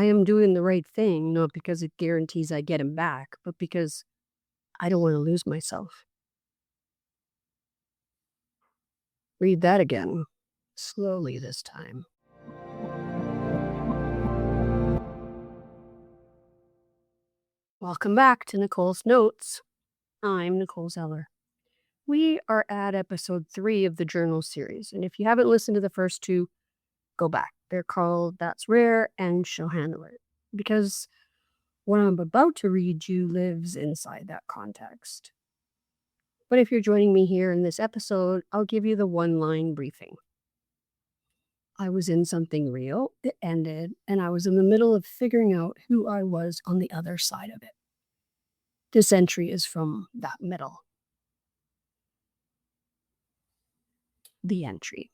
I am doing the right thing, not because it guarantees I get him back, but because I don't want to lose myself. Read that again, slowly this time. Welcome back to Nicole's Notes. I'm Nicole Zeller. We are at episode 3 of the journal series, and if you haven't listened to the first 2, go back. They're called That's Rare and She'll Handle It, because what I'm about to read you lives inside that context. But if you're joining me here in this episode, I'll give you the one-line briefing. I was in something real, it ended, and I was in the middle of figuring out who I was on the other side of it. This entry is from that middle. The entry.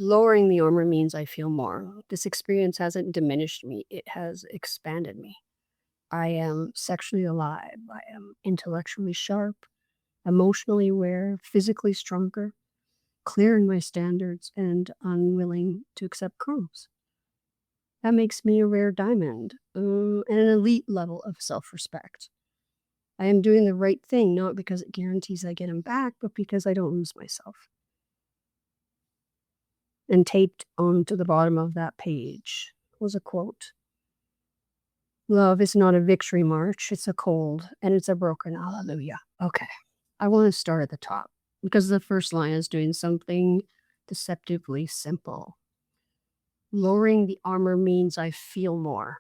Lowering the armor means I feel more. This experience hasn't diminished me, it has expanded me. I am sexually alive. I am intellectually sharp, emotionally aware, physically stronger, clear in my standards, and unwilling to accept crumbs. That makes me a rare diamond, and an elite level of self-respect. I am doing the right thing, not because it guarantees I get him back, but because I don't lose myself. And taped onto the bottom of that page was a quote. Love is not a victory march, it's a cold, and it's a broken hallelujah. Okay, I want to start at the top, because the first line is doing something deceptively simple. Lowering the armor means I feel more.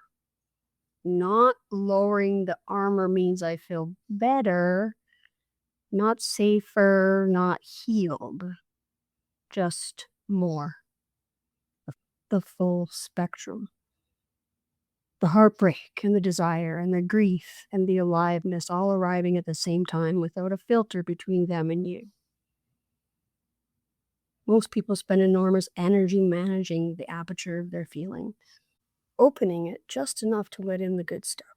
Not lowering the armor means I feel better, not safer, not healed, just more. The full spectrum. The heartbreak and the desire and the grief and the aliveness all arriving at the same time without a filter between them and you. Most people spend enormous energy managing the aperture of their feeling, opening it just enough to let in the good stuff,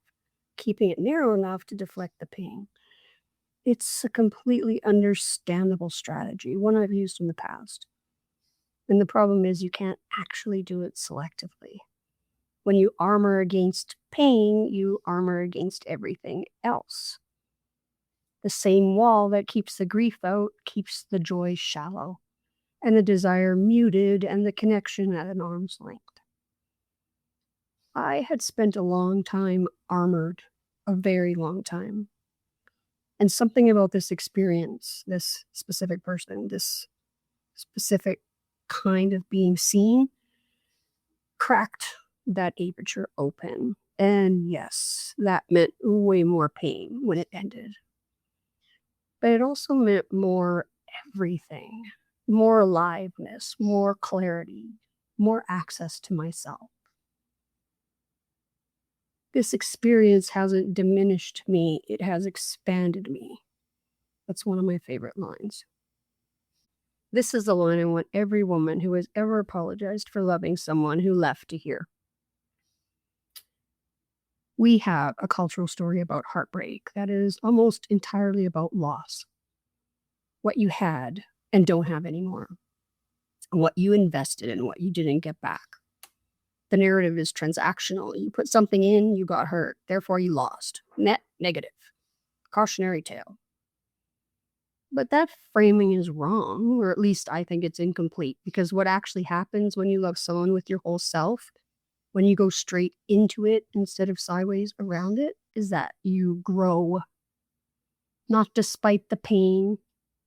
keeping it narrow enough to deflect the pain. It's a completely understandable strategy, one I've used in the past. And the problem is you can't actually do it selectively. When you armor against pain, you armor against everything else. The same wall that keeps the grief out keeps the joy shallow, and the desire muted, and the connection at an arm's length. I had spent a long time armored, a very long time. And something about this experience, this specific person, this specific kind of being seen, cracked that aperture open. And yes, that meant way more pain when it ended. But it also meant more everything, more aliveness, more clarity, more access to myself. This experience hasn't diminished me, it has expanded me. That's one of my favorite lines. This is the line I want every woman who has ever apologized for loving someone who left to hear. We have a cultural story about heartbreak that is almost entirely about loss. What you had and don't have anymore. What you invested in, what you didn't get back. The narrative is transactional. You put something in, you got hurt, therefore you lost. Net negative. Cautionary tale. But that framing is wrong, or at least I think it's incomplete, because what actually happens when you love someone with your whole self, when you go straight into it instead of sideways around it, is that you grow. Not despite the pain,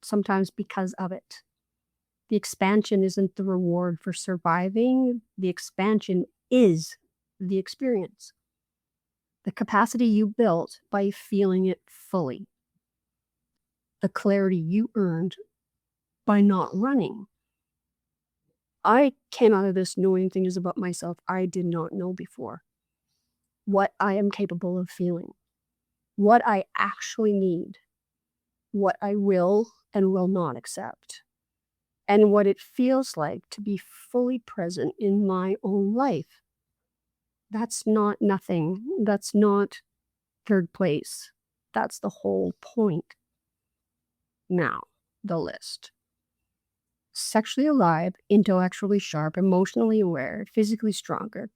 sometimes because of it. The expansion isn't the reward for surviving. The expansion is the experience. The capacity you built by feeling it fully. The clarity you earned by not running. I came out of this knowing things about myself I did not know before. What I am capable of feeling. What I actually need. What I will and will not accept. And what it feels like to be fully present in my own life. That's not nothing. That's not third place. That's the whole point. Now, the list. Sexually alive, intellectually sharp, emotionally aware, physically stronger,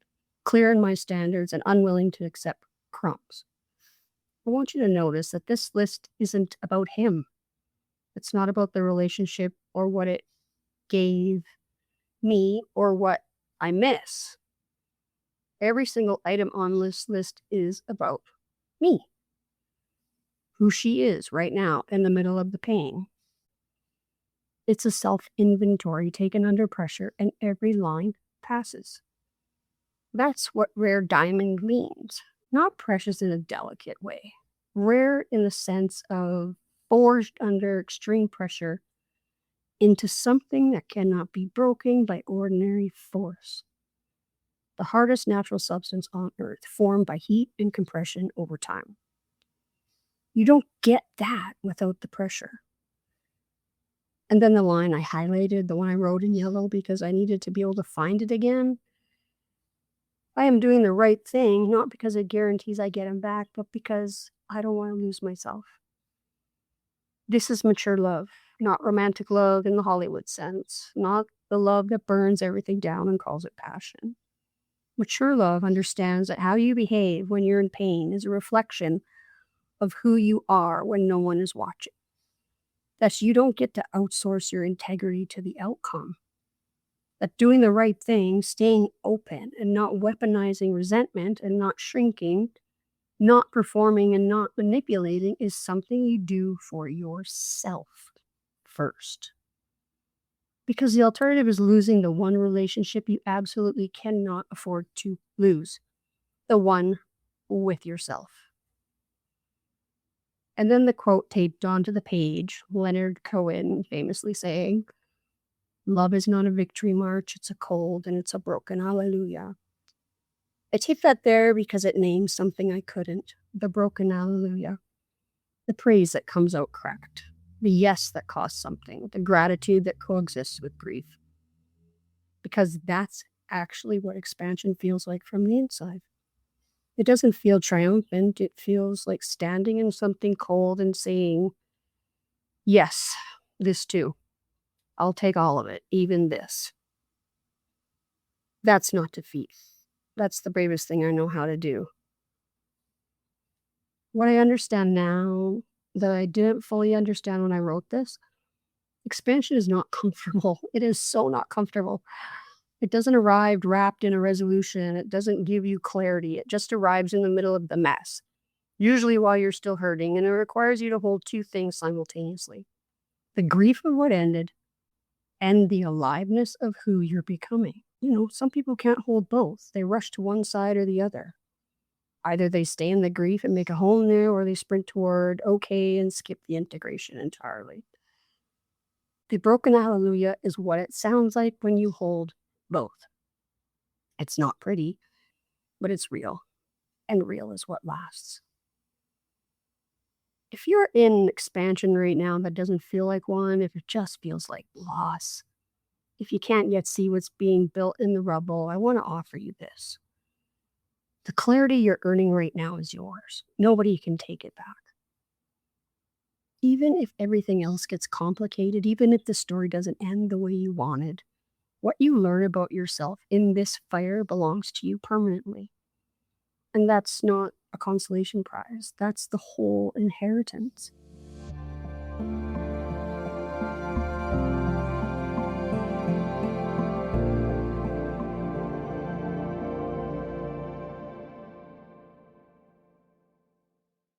clear in my standards, and unwilling to accept crumbs. I want you to notice that this list isn't about him. It's not about the relationship or what it gave me or what I miss. Every single item on this list is about me, who she is right now in the middle of the pain. It's a self-inventory taken under pressure, and every line passes. That's what rare diamond means. Not precious in a delicate way. Rare in the sense of forged under extreme pressure into something that cannot be broken by ordinary force. The hardest natural substance on Earth, formed by heat and compression over time. You don't get that without the pressure. And then the line I highlighted, the one I wrote in yellow because I needed to be able to find it again. I am doing the right thing, not because it guarantees I get him back, but because I don't want to lose myself. This is mature love, not romantic love in the Hollywood sense, not the love that burns everything down and calls it passion. Mature love understands that how you behave when you're in pain is a reflection of who you are when no one is watching. That you don't get to outsource your integrity to the outcome. That doing the right thing, staying open and not weaponizing resentment and not shrinking, not performing and not manipulating is something you do for yourself first. Because the alternative is losing the one relationship you absolutely cannot afford to lose, the one with yourself. And then the quote taped onto the page, Leonard Cohen famously saying, "Love is not a victory march, it's a cold and it's a broken hallelujah." I taped that there because it names something I couldn't, the broken hallelujah. The praise that comes out cracked, the yes that costs something, the gratitude that coexists with grief. Because that's actually what expansion feels like from the inside. It doesn't feel triumphant. It feels like standing in something cold and saying, yes, this too. I'll take all of it, even this. That's not defeat. That's the bravest thing I know how to do. What I understand now that I didn't fully understand when I wrote this, expansion is not comfortable. It is so not comfortable. It doesn't arrive wrapped in a resolution. It doesn't give you clarity. It just arrives in the middle of the mess, usually while you're still hurting, and it requires you to hold two things simultaneously: the grief of what ended and the aliveness of who you're becoming. Some people can't hold both. They rush to one side or the other. Either they stay in the grief and make a home there, or they sprint toward okay and skip the integration entirely. The broken hallelujah is what it sounds like when you hold both. It's not pretty, but it's real, and real is what lasts. If you're in expansion right now that doesn't feel like one, if it just feels like loss, if you can't yet see what's being built in the rubble, I want to offer you this. The clarity you're earning right now is yours. Nobody can take it back. Even if everything else gets complicated, even if the story doesn't end the way you wanted, what you learn about yourself in this fire belongs to you permanently. And that's not a consolation prize. That's the whole inheritance.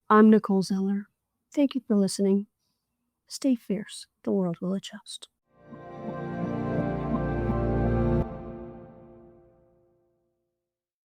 I'm Nicole Zeller. Thank you for listening. Stay fierce. The world will adjust.